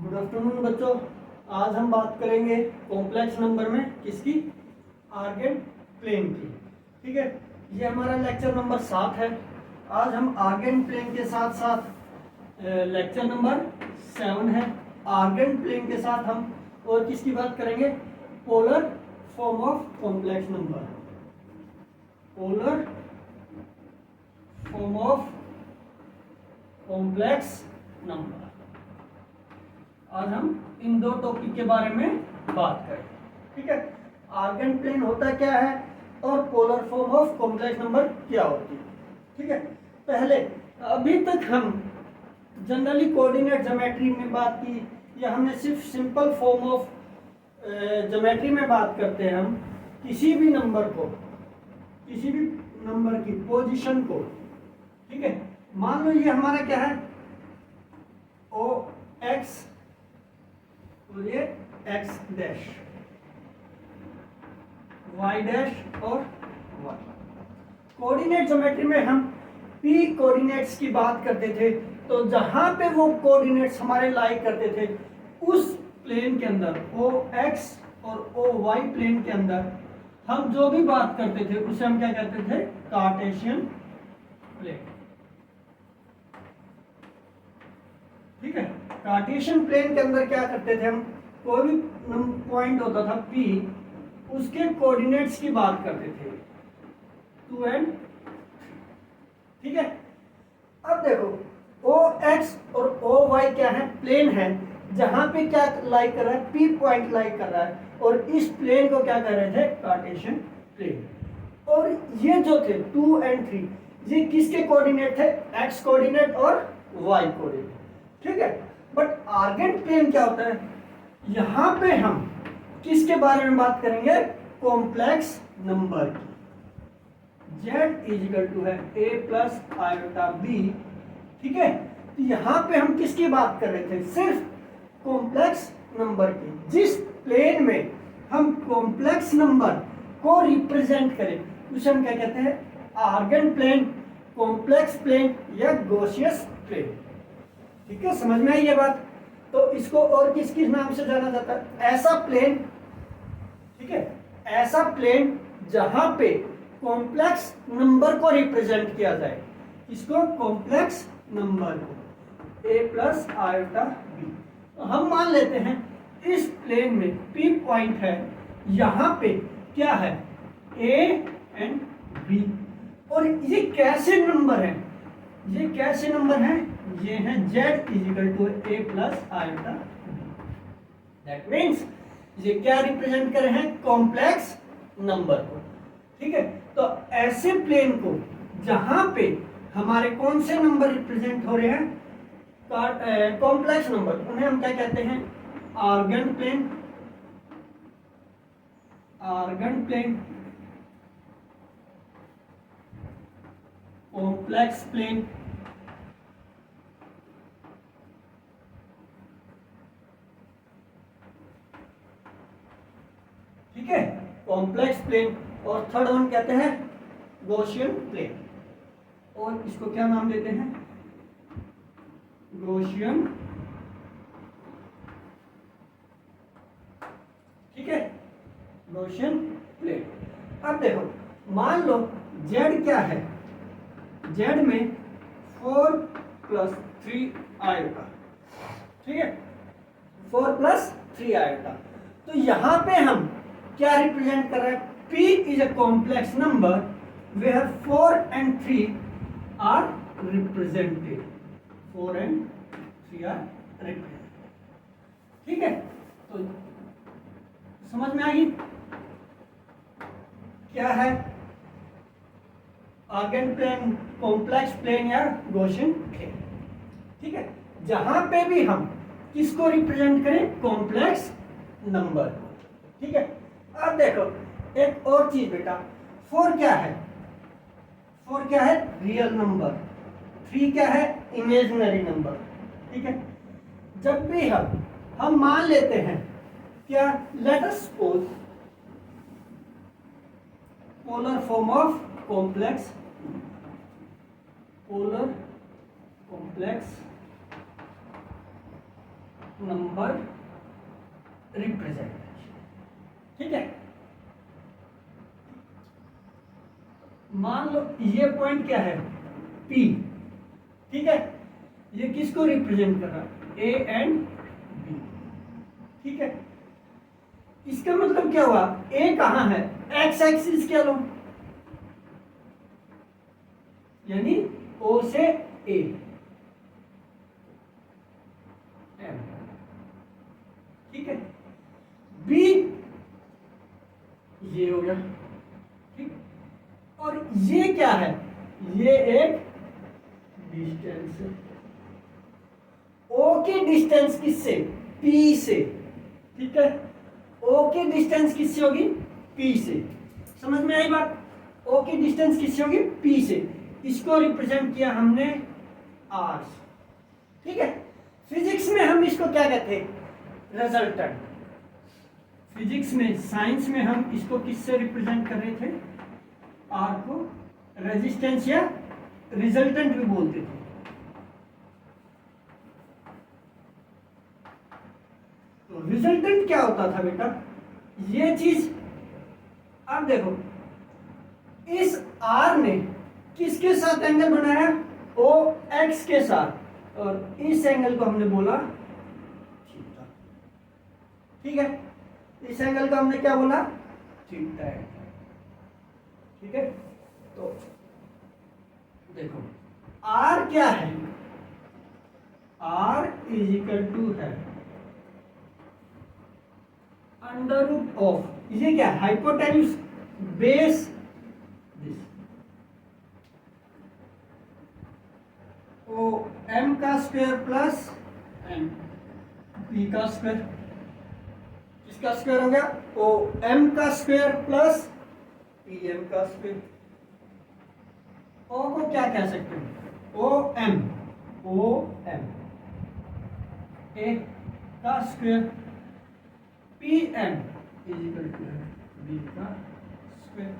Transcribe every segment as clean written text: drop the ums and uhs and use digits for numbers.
Good afternoon बच्चों। आज हम बात करेंगे कॉम्प्लेक्स नंबर में किसकी, आर्गेन प्लेन की। ठीक है, ये हमारा लेक्चर नंबर 7 है। आज हम आर्गेन प्लेन के साथ साथ लेक्चर नंबर 7 है। आर्गेन प्लेन के साथ हम और किसकी बात करेंगे, polar form of complex number. Polar form of complex number. आज हम इन दो टॉपिक के बारे में बात करें। ठीक है, आर्गेन प्लेन होता क्या है और polar form of complex number क्या होती है। ठीक है, पहले अभी तक हम जनरली कोऑर्डिनेट ज्योमेट्री में बात की, या हमने सिर्फ सिंपल फॉर्म ऑफ ज्योमेट्री में बात करते हैं। हम किसी भी नंबर को, किसी भी नंबर की पोजीशन को, ठीक है, मान लो ये हमारा क्या है, ओ एक्स और ये एक्स डैश, वाई डैश और वाई। कोऑर्डिनेट ज्योमेट्री में हम पी कोऑर्डिनेट्स की बात करते थे, तो जहां पे वो कोऑर्डिनेट्स हमारे लाई करते थे उस प्लेन के अंदर, ओ एक्स और ओ वाई प्लेन के अंदर हम जो भी बात करते थे उसे हम क्या कहते थे, कार्टेशियन प्लेन। ठीक है, कार्टेशियन प्लेन के अंदर क्या करते थे हम, कोई भी पॉइंट होता था P, उसके कोऑर्डिनेट्स की बात करते थे 2 and 3। ठीक है, अब देखो ओ एक्स और ओ वाई क्या है, प्लेन है, जहां पे क्या लाई कर रहा है, P पॉइंट लाई कर रहा है, और इस प्लेन को क्या कह रहे थे, कार्टेशियन प्लेन। और ये जो थे 2 and 3, ये किसके कोऑर्डिनेट थे, एक्स कोऑर्डिनेट और वाई कोऑर्डिनेट। ठीक है, बट आर्गेन प्लेन क्या होता है, यहां पे हम किसके बारे में बात करेंगे, कॉम्प्लेक्स नंबर की। z इजिकल टू है a प्लस आयोटा b। ठीक है, तो यहां पे हम किसकी बात कर रहे थे, सिर्फ कॉम्प्लेक्स नंबर की। जिस प्लेन में हम कॉम्प्लेक्स नंबर को रिप्रेजेंट करें उसे हम क्या कहते हैं, आर्गेन प्लेन, कॉम्प्लेक्स प्लेन या गॉसियस प्लेन। ठीक है, समझ में आई ये बात। तो इसको और किस किस नाम से जाना जाता है, ऐसा प्लेन। ठीक है, ऐसा प्लेन जहां पे कॉम्प्लेक्स नंबर को रिप्रेजेंट किया जाए, इसको कॉम्प्लेक्स नंबर को a प्लस आयोटा b। तो हम मान लेते हैं इस प्लेन में p पॉइंट है, यहां पे क्या है, a एंड b, और ये कैसे नंबर है, ये कैसे नंबर है, ये है z is equal to a plus iota b। That means ये क्या रिप्रेजेंट कर रहे हैं, कॉम्प्लेक्स नंबर को। ठीक है, तो ऐसे प्लेन को जहां पे हमारे कौन से नंबर रिप्रेजेंट हो रहे हैं, कॉम्प्लेक्स नंबर, उन्हें हम क्या कहते हैं, Argand plane. Argand plane, complex plane, ठीक है, कॉम्प्लेक्स प्लेन। और थर्ड वन कहते हैं गॉसियन प्लेन, और इसको क्या नाम देते हैं, गॉसियन। ठीक है, गॉसियन प्लेन। अब देखो, मान लो z क्या है, z में 4 प्लस 3 आएगा। ठीक है, 4 प्लस 3 आएगा। तो यहां पे हम क्या रिप्रेजेंट कर रहे हैं, P is a complex number where 4 and 3 are represented. 4 and 3 are represented. ठीक है, तो समझ में आ गई क्या है आर्गेन प्लेन, कॉम्प्लेक्स प्लेन या गॉसियन प्लेन। ठीक है, जहां पे भी हम किसको रिप्रेजेंट करें, कॉम्प्लेक्स नंबर को। ठीक है, अब देखो एक और चीज बेटा, 4 क्या है, 4 क्या है, रियल नंबर। 3 क्या है, इमेजिनरी नंबर। ठीक है, जब भी हम मान लेते हैं क्या, let us suppose polar form of complex, polar complex number representation. ठीक है, मान लो ये पॉइंट क्या है, P। ठीक है, ये किसको रिप्रेजेंट कर रहा है, A एंड B। ठीक है, इसका मतलब क्या हुआ, A कहां है, एक्स एक्सिस क्या लो, यानी O से A, M। ठीक है, B ये हो गया। ठीक, और ये क्या है, ये एक डिस्टेंस है, O की डिस्टेंस किससे, P से। ठीक है, O की डिस्टेंस किससे होगी, P से। समझ में आई बात, O की डिस्टेंस किससे होगी, P से। इसको रिप्रेजेंट किया हमने R। ठीक है, फिजिक्स में हम इसको क्या कहते हैं, रिजल्टेंट। फिजिक्स में, साइंस में हम इसको किससे रिप्रेजेंट कर रहे थे, R को रेजिस्टेंस या रिजल्टेंट भी बोलते थे। तो रिजल्टेंट क्या होता था बेटा, ये चीज अब देखो, इस R ने किसके साथ एंगल बनाया, OX के साथ, और इस एंगल को हमने बोला थीटा। ठीक है, इस एंगल को हमने क्या बोला, थीटा। ठीक है, तो देखो R क्या है, R इज इक्वल टू है अंडर रूट ऑफ, ये क्या है, hypotenuse base this, O M का स्क्वायर प्लस M P का स्क्वायर, किसका स्क्वायर हो गया, ओ M का स्क्वायर प्लस PM का स्क्वायर। O को क्या कह सकते हैं, OM, OM A का square, PM is equal to है B का स्क्वायर।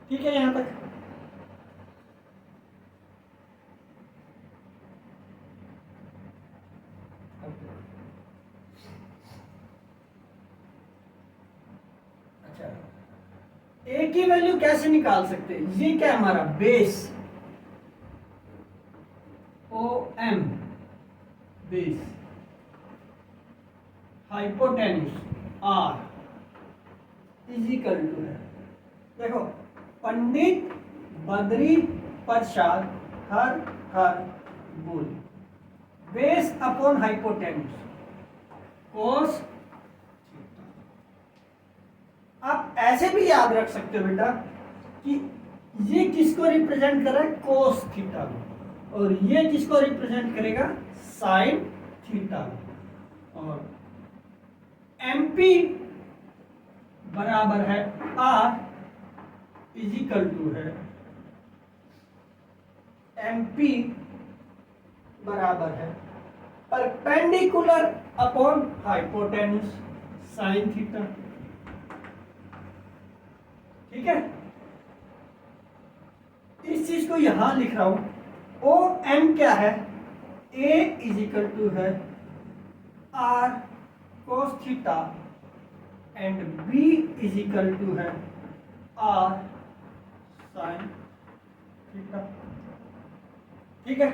ठीक है, यहां तक। अच्छा, A की वैल्यू कैसे निकाल सकते हैं, ये क्या है हमारा base, OM base, hypotenuse R is equal to है, देखो पंडित बद्री प्रसाद हर हर बोल, बेस अपॉन हाइपोटेन्यूज कोस। आप ऐसे भी याद रख सकते हो बेटा कि ये किसको रिप्रेजेंट कर रहा है, कोस थीटा, और ये किसको रिप्रेजेंट करेगा, साइन थीटा। और MP बराबर है R इज इक्वल टू है MP बराबर है perpendicular upon hypotenuse sine theta. ठीक है, इस चीज को यहां लिख रहा हूं, OM क्या है, A इज इक्वल टू है R cos theta and B is equal to है R sin थीटा। ठीक है,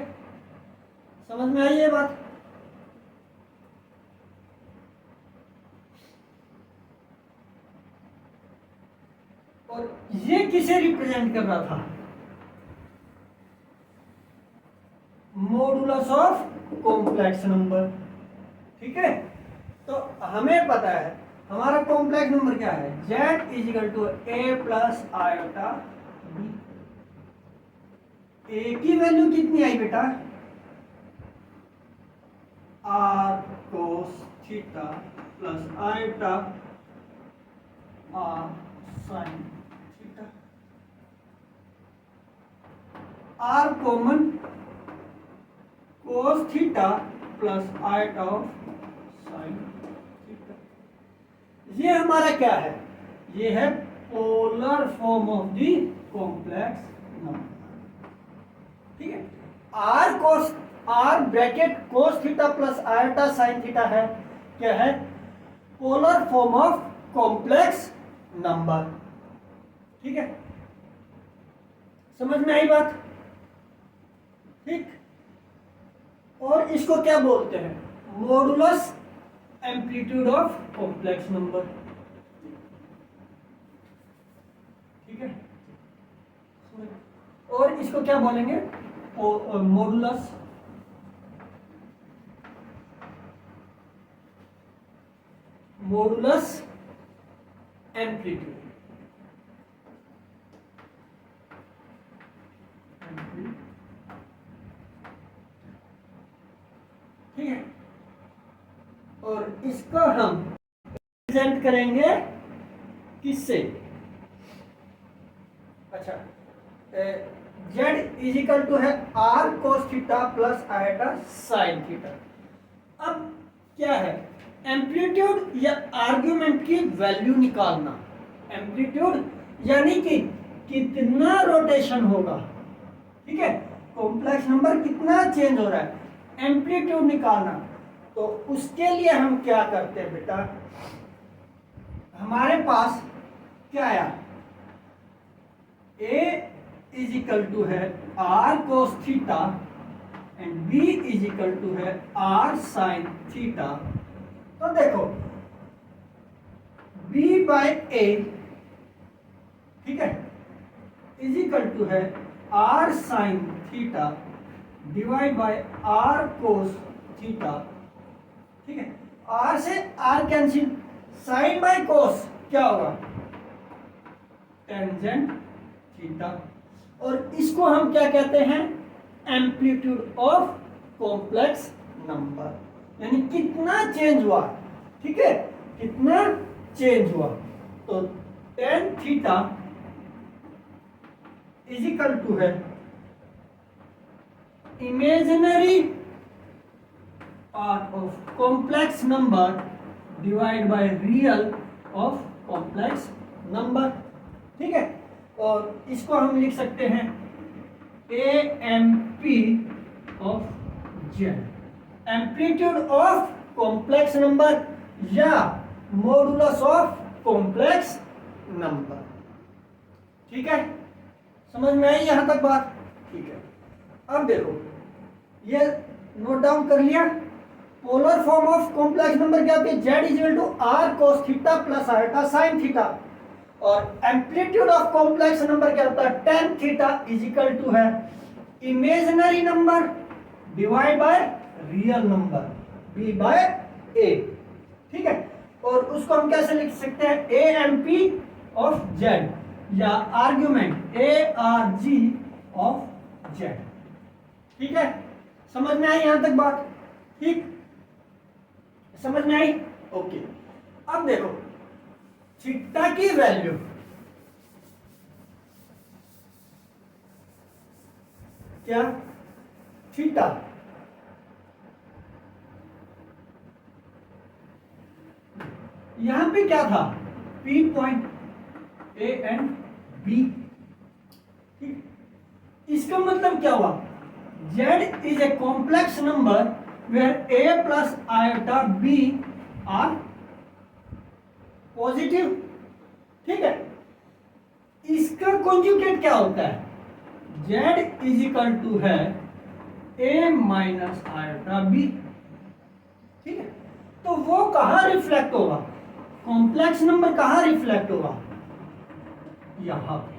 समझ में आई ये बात। और ये किसे रिप्रेजेंट कर रहा था, मॉडुलस ऑफ कॉम्प्लेक्स नंबर। ठीक है, तो हमें पता है हमारा कॉम्प्लेक्स नंबर क्या है, Z is equal to A plus iota B। A की वैल्यू कितनी आई बेटा, R cos theta plus iota R sin theta. R common, cos theta plus iota of sin theta. ये हमारा क्या है, ये है polar form of the complex number. ठीक है, R cos R bracket cos theta plus iota sine theta है, क्या है? Polar form of complex number. ठीक है, समझ में आई बात? ठीक, और इसको क्या बोलते हैं? Modulus amplitude of complex number. ठीक है, और इसको क्या बोलेंगे? Modulus modulus amplitude. ठीक है, और इसका हम प्रेजेंट करेंगे किससे? अच्छा, z इजिकल टू है R cos theta plus iota sine theta. अब क्या है? एम्पलीट्यूड या आर्ग्यूमेंट की वैल्यू निकालना। एम्पलीट्यूड यानी कि कितना रोटेशन होगा, ठीक है, कॉम्प्लेक्स नंबर कितना चेंज हो रहा है, एम्पलीट्यूड निकालना। तो उसके लिए हम क्या करते हैं बेटा? हमारे पास क्या आया? a इज इक्वल टू है R cos theta and b is equal to है आर साइन थीटा। तो देखो b बाय a, ठीक है, इज इक्वल टू है R sine theta divide by R cos theta. ठीक है, आर से R cancel, sine by cos क्या होगा? Tangent theta. और इसको हम क्या कहते हैं? एम्पलीट्यूड ऑफ कॉम्प्लेक्स नंबर, यानी कितना चेंज हुआ। ठीक है, कितना चेंज हुआ। तो tan theta is equal to है imaginary part of complex number divide by real of complex number. ठीक है, और इसको हम लिख सकते हैं A M P of Z, amplitude of complex number या मॉडुलस ऑफ कॉम्प्लेक्स नंबर। ठीक है, समझ में आई यहां तक बात? ठीक है, अब देखो ये नोट डाउन कर लिया। Polar form of complex number क्या होती है? Z is equal to R cos theta plus iota sine theta. और एम्पलीट्यूड ऑफ कॉम्प्लेक्स नंबर क्या होता है? Tan theta is equal to है imaginary number divide by real number B by A. ठीक है, और उसको हम कैसे लिख सकते हैं? A M P of Z या argument A R G of Z. ठीक है, समझ में आई यहां तक बात? ठीक, समझ में आई? ओके, अब देखो थीटा की वैल्यू क्या? थीटा यहां पे क्या था? P point A and B। ठीक, इसका मतलब क्या हुआ? Z is a complex number where A plus iota B are positive. ठीक है, इसका कॉन्जुगेट क्या होता है? Z इज इक्वल टू है A माइनस आयोटा B। ठीक है, तो वो कहां रिफ्लेक्ट होगा? कॉम्प्लेक्स नंबर कहां रिफ्लेक्ट होगा? यहां पे,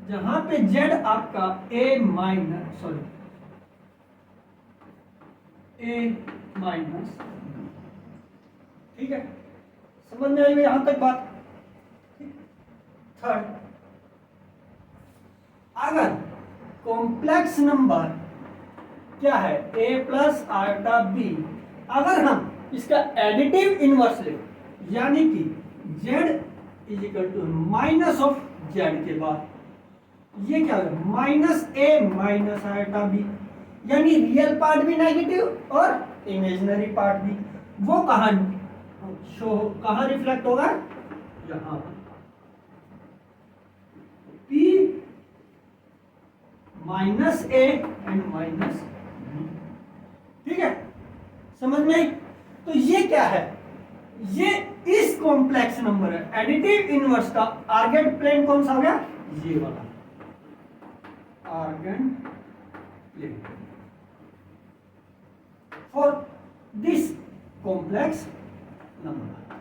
जहां पे Z आपका A माइनस ठीक है, समझ में आई यहां तक बात? थर्ड, अगर कॉम्प्लेक्स नंबर क्या है? A प्लस आयोटा B, अगर हम इसका एडिटिव इनवर्स ले, यानी कि Z is equal to minus of Z के बाद ये क्या होगा? Minus A minus iota B, यानी रियल पार्ट भी नेगेटिव और इमेजिनरी पार्ट भी। वो कहां रिफ्लेक्ट होगा? यहां P minus A and minus B. ठीक है, समझ में आई? तो ये क्या है, ये इस कॉम्प्लेक्स नंबर है, एडिटिव इनवर्स का आर्गेंट प्लेन कौन सा हो गया, ये वाला Argand plane for this complex number.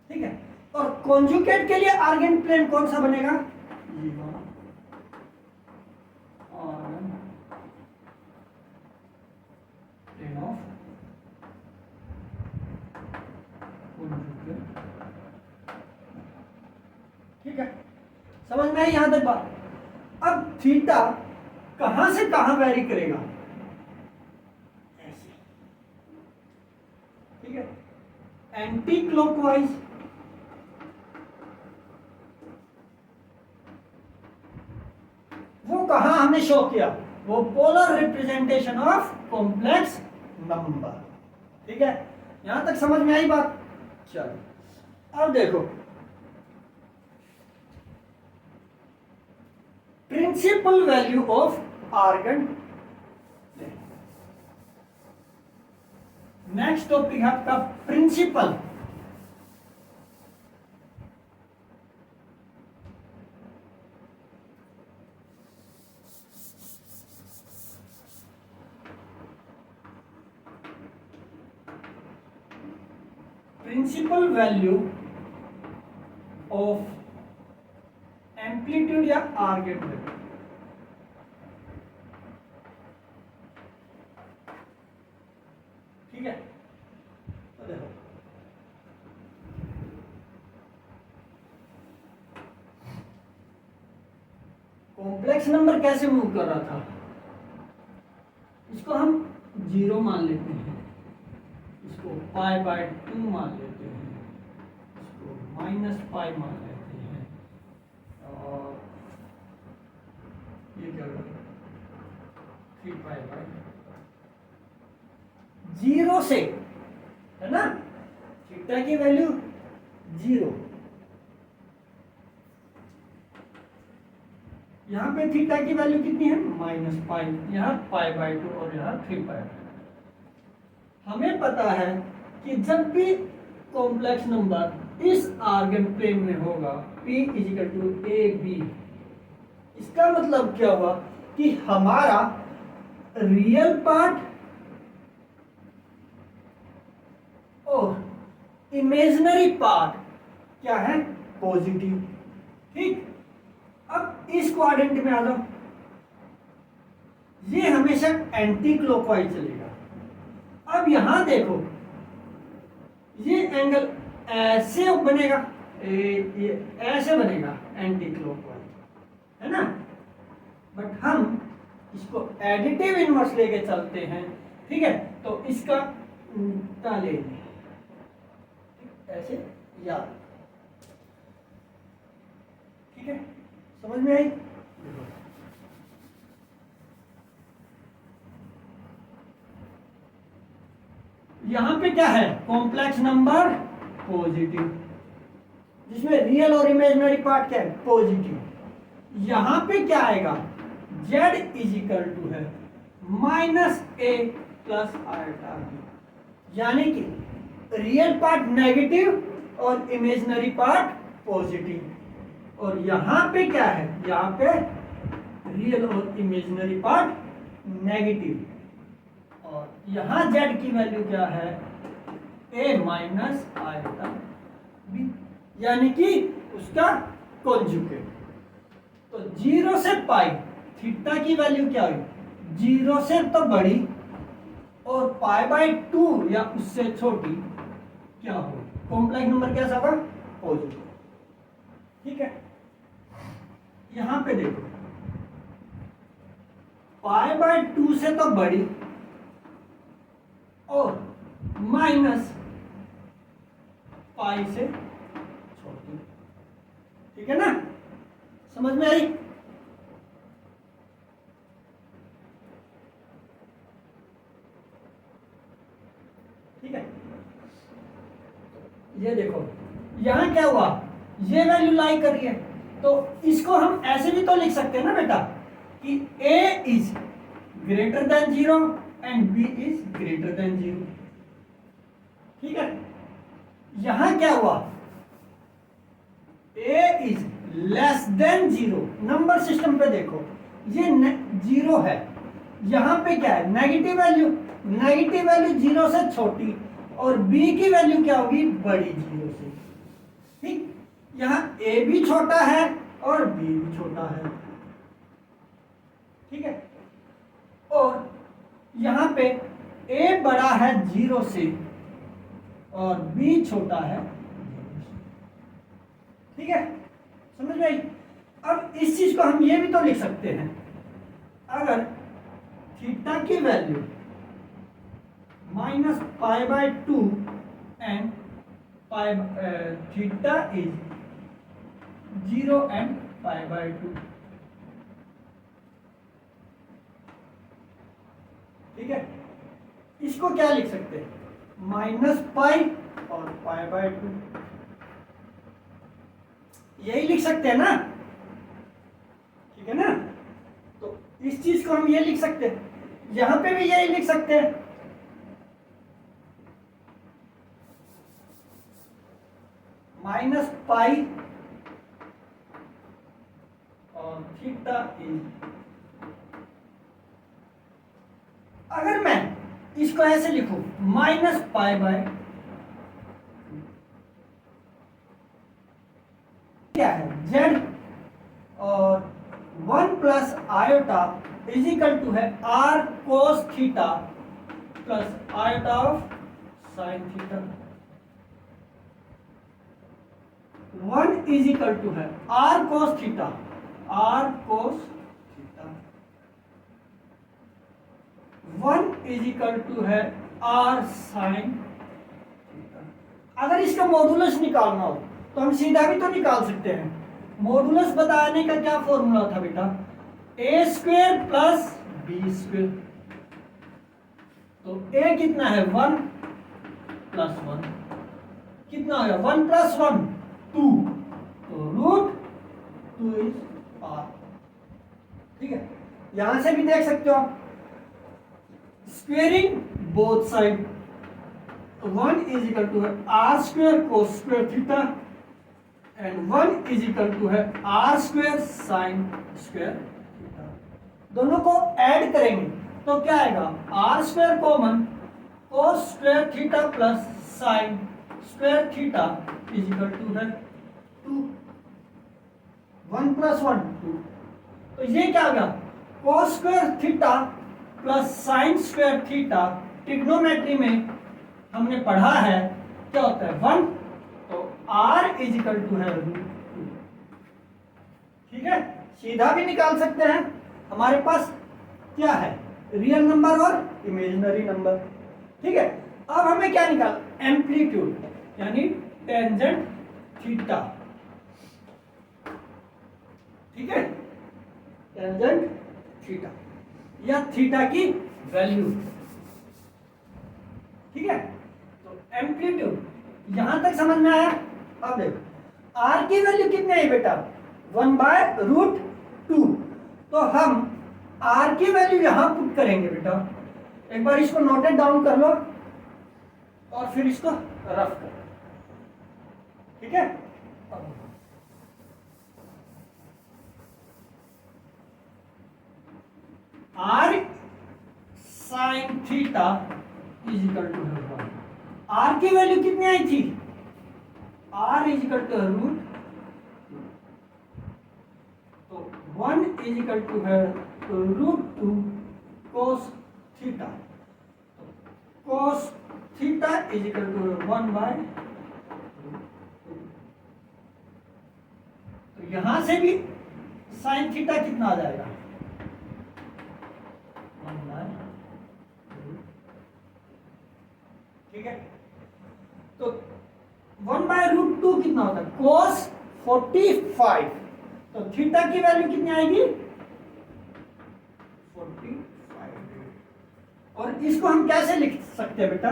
ठीक है, और कॉन्जुगेट के लिए आर्गेंट प्लेन कौन सा बनेगा, ये वाला आर्गेंट प्लेन ऑफ कॉन्जुगेट। ठीक है, समझ में आई यहां तक बात? अब थीटा कहां से कहां वैरी करेगा, ऐसे। ठीक है, एंटी क्लॉकवाइज वो कहां हमने शो किया, वो polar representation of complex number. ठीक है, यहां तक समझ में आई बात? चलो अब देखो, principal value of Argand. Next topic है आपका principal. Principal value of amplitude या आर्गन वैल्यू। ठीक है, तो देखो कॉम्प्लेक्स नंबर कैसे मूव कर रहा था, इसको हम 0 मान लेते हैं, इसको π/2 मान लेते हैं, इसको -π मान लेते हैं, और ये क्या होगा 3π/0 से, है ना, थीटा की वैल्यू 0, यहां पे थीटा की वैल्यू कितनी है, -π, यहाँ π/2 और यहाँ 3π। हमें पता है कि जब भी कॉम्प्लेक्स नंबर इस आर्गन प्लेन में होगा P = AB, इसका मतलब क्या हुआ कि हमारा रियल पार्ट और इमेजिनरी पार्ट क्या है, पॉजिटिव। ठीक, अब इस क्वाड्रेंट में आ जाओ, ये हमेशा एंटी क्लॉकवाइज चलेगा। अब यहां देखो, ये एंगल ऐसे बनेगा, ये ऐसे बनेगा एंटी क्लॉकवाइज, है ना, बट हम इसको एडिटिव इनवर्स लेके चलते हैं। ठीक है, तो इसका उल्टा ले लें, ऐसे याद। ठीक है, समझ में आई? यहां पे क्या है, कॉम्प्लेक्स नंबर पॉजिटिव, जिसमें रियल और इमेजिनरी पार्ट क्या है, पॉजिटिव। यहां पे क्या आएगा, z = है -a + i/b, यानी कि रियल पार्ट नेगेटिव और इमेजिनरी पार्ट पॉजिटिव। और यहां पे क्या है, यहां पे रियल और इमेजिनरी पार्ट नेगेटिव, और यहां z की वैल्यू क्या है, a - i/b, यानी कि उसका कॉन्जुगेट। तो 0 से π थीटा की वैल्यू क्या हुई, 0 से तो बड़ी और π/2 या उससे छोटी क्या हो, कॉम्प्लेक्स नंबर कैसा होगा, पॉजिटिव। ठीक है, यहां पे देखो, π/2 से तो बड़ी और -π से छोटी। ठीक है ना, समझ में आई? ठीक है, ये देखो यहां क्या हुआ, ये वैल्यू लाई कर रही है, तो इसको हम ऐसे भी तो लिख सकते हैं ना बेटा, कि a is greater than 0 and b is greater than 0। ठीक है, यहां क्या हुआ, a is less than 0। Number system पे देखो, ये 0 है, यहां पे क्या है, नेगेटिव वैल्यू। नेगेटिव वैल्यू 0 से छोटी और b की वैल्यू क्या होगी, बड़ी 0 से। ठीक, यहां a भी छोटा है और b भी छोटा है। ठीक है, और यहां पे a बड़ा है 0 से और b छोटा है 0 से। ठीक है, समझ में आई। अब इस चीज को हम ये भी तो लिख सकते हैं, अगर थीटा की value -π/2 and theta is 0 and π/2। ठीक है, इसको क्या लिख सकते हैं, -π और π/2, यही लिख सकते हैं ना। ठीक है ना, तो इस चीज को हम ये लिख सकते हैं, यहां पे भी यही लिख सकते हैं। -π और थीटा इज, अगर मैं इसको ऐसे लिखूं -π/, क्या है, z और 1 plus iota is equal to है r cos theta plus iota of sine theta. 1 is equal to है r cos theta, r cos theta. 1 is equal to है r साइन थीटा। अगर इसका मॉडुलस निकालना हो तो हम सीधा भी तो निकाल सकते हैं। मॉडुलस बताने का क्या फॉर्मूला था बेटा, a² प्लस b²। तो a कितना है, 1 प्लस 1 कितना होगा, 1 प्लस 1 2, तो √2 इज r। ठीक है, यहां से भी देख सकते हो आप, squaring both side, 1 is equal to है r² cos² theta and 1 is equal to है r² sin² थीटा। दोनों को ऐड करेंगे तो क्या आएगा, r² common, cos² theta plus sin² theta is equal to है 2, 1 प्लस 1 2। तो ये क्या आ गया, cos² theta plus sin² theta. Trigonometry में हमने पढ़ा है क्या होता है, 1, तो r इज इक्वल टू है √2। ठीक है, सीधा भी निकाल सकते हैं, हमारे पास क्या है, रियल नंबर और इमेजिनरी नंबर। ठीक है, अब हमें क्या निकाल, एम्पलीट्यूड यानी टेंजेंट थीटा। ठीक है, टेंजेंट थीटा या थीटा की वैल्यू। ठीक है, तो एम्पलीट्यूड यहां तक समझ में आया। अब देखो आर की वैल्यू कितनी है बेटा, 1/√2। तो हम आर की वैल्यू यहां पुट करेंगे बेटा, एक बार इसको नोटेड डाउन कर लो और फिर इसको रफ कर। ठीक है, R sine theta is equal to 1। R की वैल्यू कितनी आई थी, आर इज इक्वल टू √2, तो 1 इज इक्वल टू है √2 cos theta. cos theta is equal to 1/, तो यहां से भी साइन थीटा कितना आ जाएगा, 1/। ठीक है, तो 1/√2 कितना होता है, cos 45। तो थीटा की वैल्यू कितनी आएगी, 45। और इसको हम कैसे लिख सकते हैं बेटा,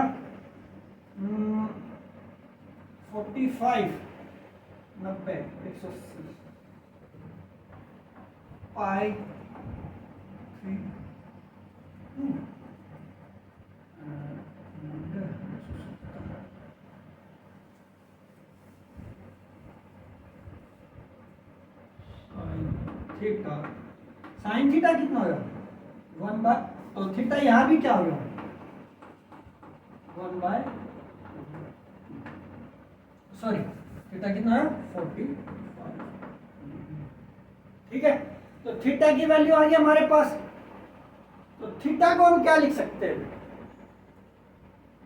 45 90 180 पाई 3 2 थीटा, साइन थीटा कितना होगा 1 बाय, तो थीटा यहाँ भी क्या होगा 1 बाय, सॉरी थीटा कितना है 45। ठीक है, तो थीटा की वैल्यू आ गई हमारे पास। तो थीटा को हम क्या लिख सकते हैं,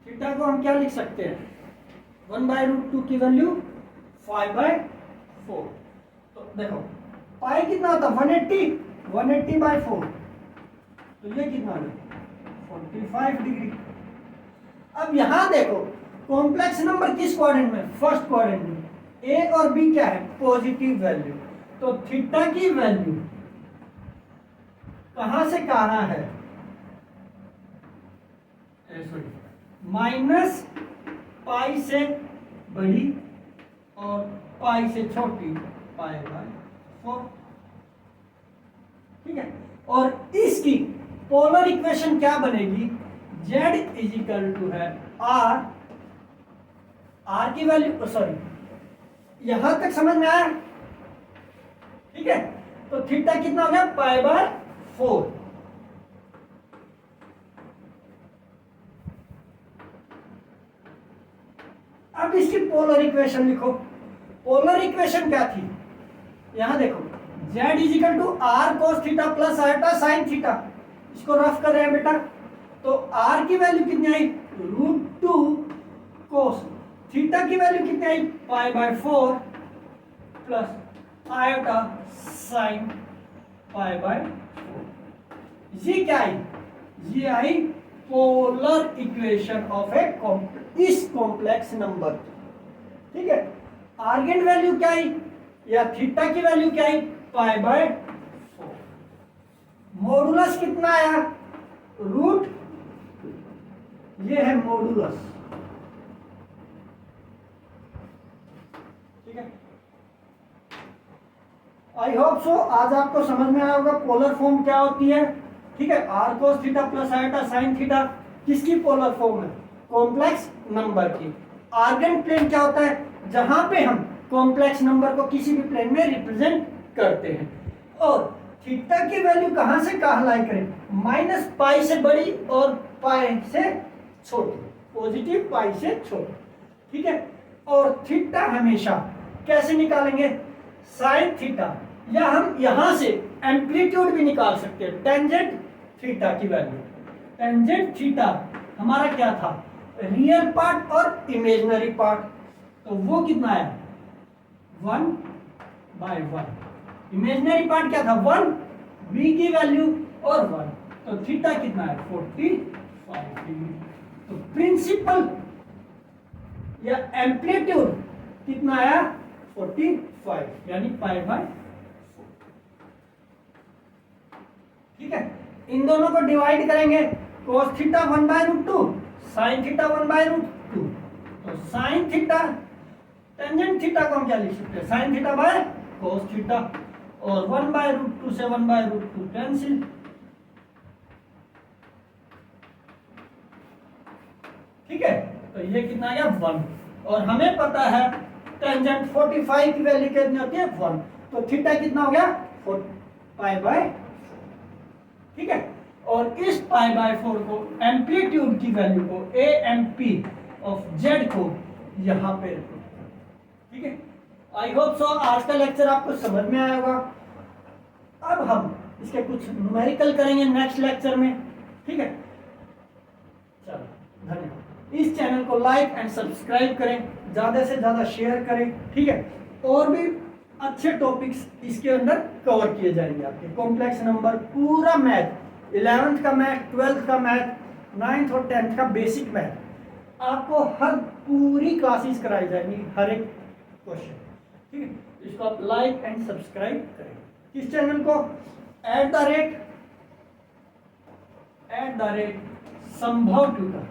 थीटा को हम क्या लिख सकते हैं 1/√2 की वैल्यू 5/4। तो देखो पाई कितना होता है 180/4, तो ये कितना है 45 डिग्री। अब यहां देखो कॉम्प्लेक्स नंबर किस क्वाड्रेंट में, फर्स्ट क्वाड्रेंट में, ए और बी क्या है पॉजिटिव वैल्यू, तो थीटा की वैल्यू कहां से कहां है, माइनस पाई से बड़ी और पाई से छोटी π/4। ठीक है, और इसकी पोलर इक्वेशन क्या बनेगी, z है r की वैल्यू, सॉरी यहां तक समझ में आया। ठीक है, तो थीटा कितना हो गया π/4। अब इसकी पोलर इक्वेशन लिखो। पोलर इक्वेशन क्या थी, यहां देखो z r cos theta plus iota sine theta, इसको रफ कर रहे हैं बेटा। तो r की वैल्यू कितनी आई √2 cos, थीटा की वैल्यू कितनी आई π/4 प्लस आयोटा साइन π/4। ये क्या आई, ये आई पोलर इक्वेशन ऑफ इस कॉम्प्लेक्स नंबर। ठीक है, आर्गेन वैल्यू क्या आई या थीटा की वैल्यू क्या आई π/4। मॉडुलस कितना आया रूट, ये है मॉडुलस। ठीक है, आई होप सो आज आपको समझ में आया होगा पोलर फॉर्म क्या होती है। ठीक है, R cos theta plus iota sine theta किसकी पोलर फॉर्म है, कॉम्प्लेक्स नंबर की। आर्गन प्लेन क्या होता है, जहां पे हम कॉम्प्लेक्स नंबर को किसी भी प्लेन में रिप्रेजेंट करते हैं। और थीटा की वैल्यू कहां से कहां लाई करें, माइनस पाई से बड़ी और पाई से छोटी, पॉजिटिव पाई से छोटी। ठीक है, और थीटा हमेशा कैसे निकालेंगे, साइन थीटा, या हम यहां से एम्पलीट्यूड भी निकाल सकते हैं, टेंजेंट थीटा की वैल्यू। टेंजेंट थीटा हमारा क्या था, रियल पार्ट और इमेजिनरी पार्ट, तो वो कितना है 1/1। इमेजिनरी पार्ट क्या था 1, v की वैल्यू और 1, तो थीटा कितना है 45 डिग्री। तो प्रिंसिपल या एम्पलीट्यूड कितना आया 45 यानी π/4। ठीक है, इन दोनों को डिवाइड करेंगे, cos थीटा 1/√2 साइन थीटा 1/√2, तो साइन थीटा टेंजेंट थीटा को हम क्या लिख सकते हैं sine theta by cos theta, और 1/√2 से 1/√2 कैंसिल। ठीक है, तो ये कितना आ गया 1, और हमें पता है टेंजेंट 45 की वैल्यू कितनी होती है 1, तो थीटा कितना हो गया π/4। ठीक है, और इस π/4 को एम्पलीट्यूड की वैल्यू को AMP ऑफ Z को यहां पे रखो। ठीक है, आई होप सो आज का लेक्चर आपको समझ में आया होगा। अब हम इसके कुछ न्यूमेरिकल करेंगे नेक्स्ट लेक्चर में। ठीक है, चलो धन्यवाद। इस चैनल को लाइक एंड सब्सक्राइब करें, ज़्यादा से ज़्यादा शेयर करें। ठीक है, और भी अच्छे टॉपिक्स इसके अंदर कवर किए जाएंगे आपके कॉम्प्लेक्स नंबर, पूरा मैथ, 11th का मैथ, 12th का मैथ, 9th और 10th का बेसिक मैथ, आपको हर पूरी क्लासेस कराई जाएंगी, हर एक क्वेश्चन। ठीक है, इसको आप लाइक एंड सब्सक्राइब करें। इस चैनल को @संभव ट्यूटर